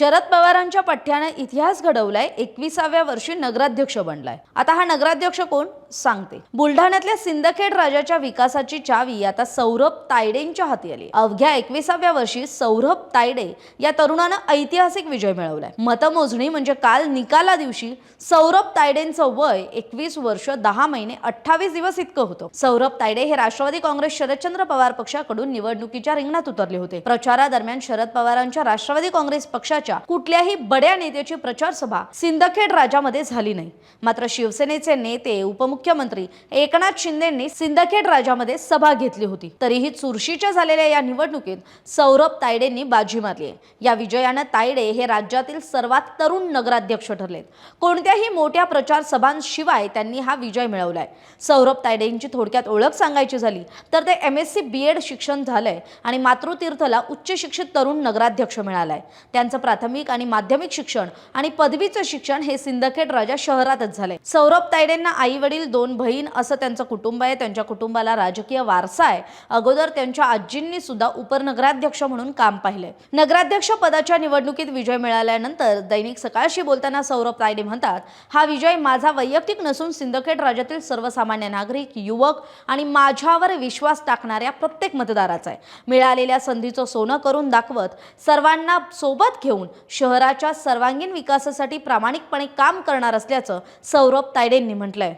शरद पवारांच्या पठ्ठ्याने इतिहास घडवलाय, 21व्या वर्षी नगराध्यक्ष बनलाय। आता हा नगराध्यक्ष कोण सांगते। बुलढाण्यातल्या सिंदखेड राजाच्या विकासाची चावी आता सौरभ तायडेंच्या हाती आली। अवघ्या 21व्या वर्षी सौरभ तायडे या तरुणानं ऐतिहासिक विजय मिळवलाय। मतमोजणी म्हणजे काल निकाला दिवशी सौरभ तायडेंचं वय 21 वर्ष 10 महिने 28 दिवस इतकं होतं। सौरभ तायडे हे राष्ट्रवादी काँग्रेस शरदचंद्र पवार पक्षाकडून निवडणुकीच्या रिंगणात उतरले होते। प्रचारादरम्यान शरद पवारांच्या राष्ट्रवादी काँग्रेस पक्षाच्या कुठल्याही बड्या नेत्याची प्रचार सभा सिंदखेड राजामध्ये झाली नाही। मात्र शिवसेनेचे नेते उपमुख्यमंत्री एकनाथ शिंदेंनी सिंदखेड राजामध्ये सभा घेतली होती। तरीही चुरशीच्या झालेल्या या निवडणुकीत सौरभ तायडेंनी बाजी मारली आहे। या विजयाने तायडे हे राज्यातील सर्वात तरुण नगराध्यक्ष ठरलेत। कोणत्याही मोठ्या प्रचार सभांशिवाय त्यांनी हा विजय मिळवलाय। सौरभ तायडेंची थोडक्यात ओळख सांगायची झाली तर ते MSc BEd शिक्षण झालंय आणि मातृतीर्थला उच्च शिक्षित तरुण नगराध्यक्ष मिळालाय। त्यांचं प्राथमिक आणि माध्यमिक शिक्षण आणि पदवीचं शिक्षण हे सिंदखेड राजा शहरातच झाले। सौरभ तायडेंना आई वडील 2 बहीण असं त्यांचं कुटुंब आहे। त्यांच्या कुटुंबाला राजकीय वारसा आहे। अगोदर त्यांच्या आजींनी सुद्धा उपनगराध्यक्ष म्हणून काम पाहिले। नगराध्यक्ष पदाच्या निवडणुकीत विजय मिळाल्यानंतर दैनिक सकाळशी बोलताना सौरभ तायडे म्हणतात, हा विजय माझा वैयक्तिक नसून सिंदखेड राज्यातील सर्वसामान्य नागरिक, युवक आणि माझ्यावर विश्वास टाकणाऱ्या प्रत्येक मतदाराचा आहे। मिळालेल्या संधीचं सोनं करून दाखवत सर्वांना सोबत घेऊन शहराच्या सर्वांगीण विकासासाठी प्रामाणिकपणे काम करणार असल्याचं सौरभ तायडेंनी म्हटलंय।